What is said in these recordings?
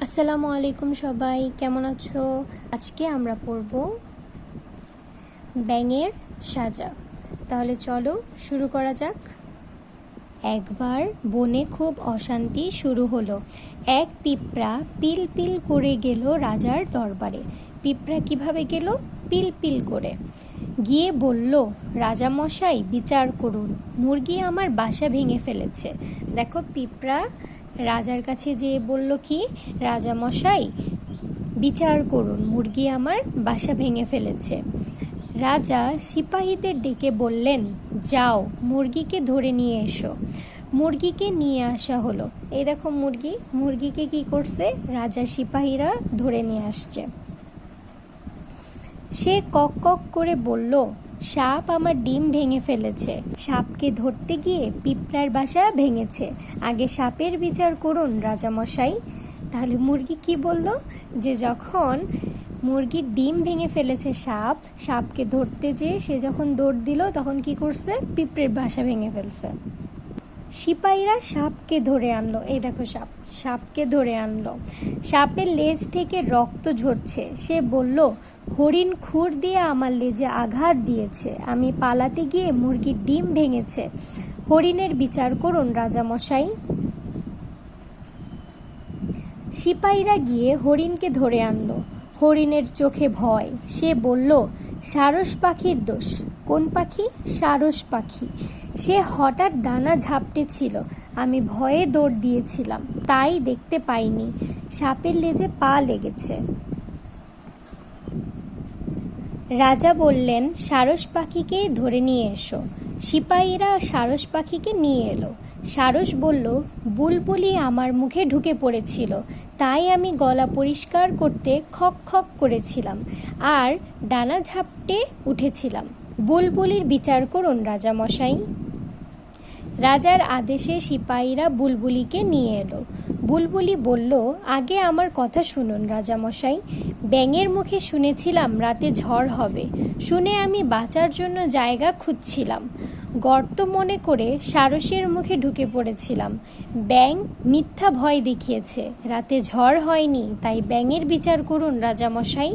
আসসালামু আলাইকুম সবাই, কেমন আছো? আজকে আমরা পড়ব ব্যাঙের সাজা। তাহলে চলো শুরু করা যাক। একবার বনে খুব অশান্তি শুরু হলো। এক পিঁপড়া পিল পিল করে গেল রাজার দরবারে। পিঁপড়া কিভাবে গেল? পিল পিল করে গিয়ে বলল, রাজামশাই বিচার করুন, মুরগি আমার বাসা ভেঙে ফেলেছে। দেখো, পিঁপড়া রাজার কাছে যেয়ে বলল কি, রাজামশাই বিচার করুন, মুরগি আমার বাসা ভেঙে ফেলেছে। রাজা সিপাহীদের ডেকে বললেন, যাও মুরগিকে ধরে নিয়ে এসো। মুরগিকে নিয়ে আসা হলো। এই দেখো মুরগিকে কি করছে, রাজার সিপাহীরা ধরে নিয়ে আসছে। সে কক কক করে বলল, সাপ আমার ডিম ভেঙে ফেলেছে। সাপকে ধরতে গিয়ে পিঁপড়ার বাসা ভেঙেছে। আগে সাপের বিচার করুন রাজামশাই। তাহলে মুরগি কি বলল, যে যখন মুরগির ডিম ভেঙে ফেলেছে সাপকে ধরতে যেয়ে সে যখন দৌড় দিল তখন কি করছে, পিঁপড়ের বাসা ভেঙে ফেলছে। সিপাহীরা সাপকে ধরে আনলো। এই দেখো সাপকে ধরে আনলো। সাপের লেজ থেকে রক্ত ঝরছে। সে বলল, হরিণ খুর দিয়ে আমার লেজে আঘাত দিয়েছে, আমি পালাতে গিয়ে মুরগির ডিম ভেঙেছে। হরিণের বিচার করুন রাজামশাই। সিপাহীরা গিয়ে হরিণকে ধরে আনলো। হরিণের চোখে ভয়। সে বলল, সারস পাখির দোষ। কোন পাখি? সারস পাখি। সে হঠাৎ ডানা ঝাপটেছিল, আমি ভয়ে দৌড় দিয়েছিলাম, তাই দেখতে পাইনি। সাপের লেজে পা লেগেছে। রাজা বললেন, সারস পাখিকে ধরে নিয়ে এসো। সিপাহীরা সারস পাখিকে নিয়ে এলো। সারস বলল, বুলবুলি আমার মুখে ঢুকে পড়েছিল, তাই আমি গলা পরিষ্কার করতে খক খক করেছিলাম আর ডানা ঝাপটে উঠেছিলাম। বুলবুলির বিচার করুন রাজামশাই। রাজার আদেশে সিপাহীরা বুলবুলিকে নিয়ে এলো। বুলবুলি বলল, আগে আমার কথা শুনুন রাজামশাই। ব্যাঙের মুখে শুনেছিলাম রাতে ঝড় হবে, শুনে আমি বাঁচার জন্য জায়গা খুঁজছিলাম। গর্ত মনে করে সারসের মুখে ঢুকে পড়েছিলাম। ব্যাঙ মিথ্যা ভয় দেখিয়েছে, রাতে ঝড় হয়নি, তাই ব্যাঙের বিচার করুন রাজামশাই।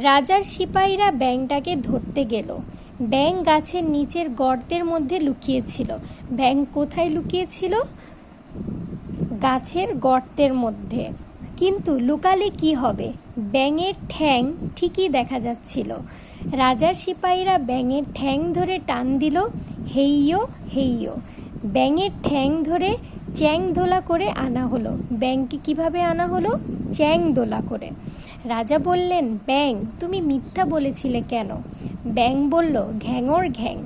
রাজার সিপাহীরা ব্যাঙটাকে ধরতে গেল। ব্যাঙ গাছের নিচের গর্তের মধ্যে লুকিয়েছিল। ব্যাঙ কোথায় লুকিয়েছিল? গাছের গর্তের মধ্যে। কিন্তু লুকালে কি হবে, ব্যাঙের ঠ্যাং ঠিকই দেখা যাচ্ছিল। রাজার সিপাহীরা ব্যাঙের ঠ্যাং ধরে টান দিল, হেইয়ো হেইয়ো। ব্যাঙের ঠ্যাং ধরে চ্যাং দোলা করে আনা হলো। ব্যাঙকে কিভাবে আনা হলো? চ্যাং দোলা করে। রাজা বললেন, ব্যাঙ তুমি মিথ্যা বলেছিলে কেন? ব্যাঙ বলল, ঘ্যাঙর ঘ্যাং,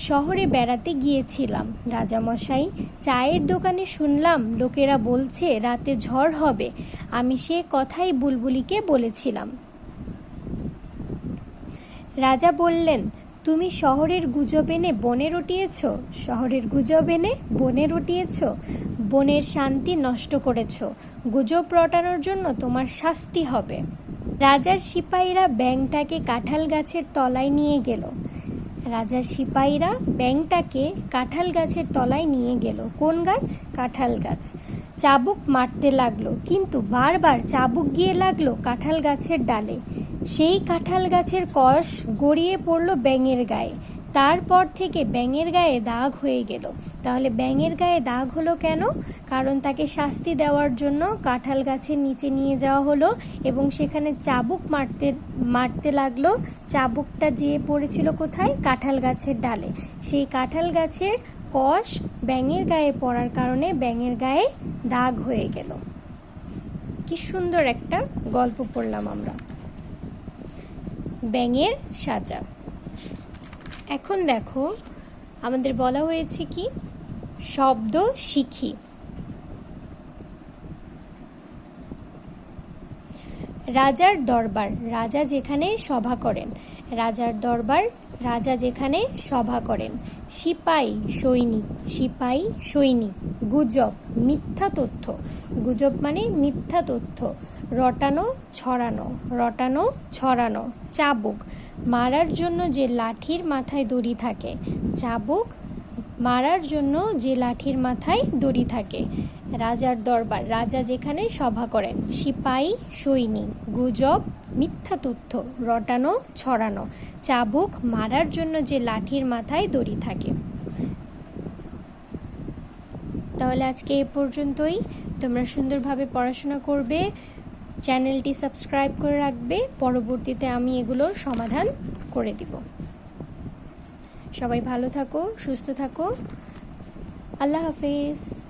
শহরে বেড়াতে গিয়েছিলাম রাজামশাই। চায়ের দোকানে শুনলাম লোকেরা বলছে রাতে ঝড় হবে, আমি সে কথাই বুলবুলিকে বলেছিলাম। রাজা বললেন, তুমি শহরের গুজব এনে বনে রটিয়েছ, শহরের গুজব এনে বনে রটিয়েছ, বনের শান্তি নষ্ট করেছ। গুজব রটানোর জন্য তোমার শাস্তি হবে। রাজার সিপাহীরা ব্যাঙটাকে কাঁঠাল গাছের তলায় নিয়ে গেল। রাজার সিপাহীরা ব্যাঙটাকে কাঁঠাল গাছের তলায় নিয়ে গেল। কোন গাছ? কাঁঠাল গাছ। চাবুক মারতে লাগলো, কিন্তু বারবার চাবুক গিয়ে লাগলো কাঁঠাল গাছের ডালে। সেই কাঁঠাল গাছের কষ গড়িয়ে পড়ল ব্যাঙের গায়ে। তারপর থেকে ব্যাঙের গায়ে দাগ হয়ে গেল। তাহলে ব্যাঙের গায়ে দাগ হলো কেন? কারণ তাকে শাস্তি দেওয়ার জন্য কাঁঠাল গাছের নিচে নিয়ে যাওয়া হলো এবং সেখানে চাবুক মারতে লাগলো। চাবুকটা যেয়ে পড়েছিল কোথায়? কাঁঠাল গাছের ডালে। সেই কাঁঠাল গাছের কষ ব্যাঙের গায়ে পড়ার কারণে ব্যাঙের গায়ে দাগ হয়ে গেল। কি সুন্দর একটা গল্প পড়লাম আমরা, ব্যাঙের সাজা। এখন দেখো, আমাদের বলা হয়েছে কি, শব্দ শিখি। রাজার দরবার, রাজা যেখানে সভা করেন। রাজার দরবার, রাজা যেখানে সভা করেন। সিপাই সৈনিক, সিপাই সৈনিক। গুজব, মিথ্যা তথ্য। গুজব মানে মিথ্যা তথ্য। রটানো ছড়ানো, রটানো ছড়ানো। চাবুক, মারার জন্য যে লাঠির মাথায় দড়ি থাকে। চাবুক মারার জন্য যে লাঠির মাথায় দড়ি থাকে। রাজার দরবার, রাজা যেখানে সভা করেন। সিপাহী, সৈনিক, গুজব, মিথ্যা তথ্য, রটানো, ছড়ানো। চাবুক, মারার জন্য যে লাঠির মাথায় দড়ি থাকে। তাহলে আজকে এ পর্যন্তই। তোমরা সুন্দরভাবে পড়াশোনা করবে, চ্যানেলটি সাবস্ক্রাইব করে রাখবে। পরবর্তীতে আমি এগুলোর সমাধান করে দিব। সবাই ভালো থাকো, সুস্থ থাকো। আল্লাহ হাফেজ।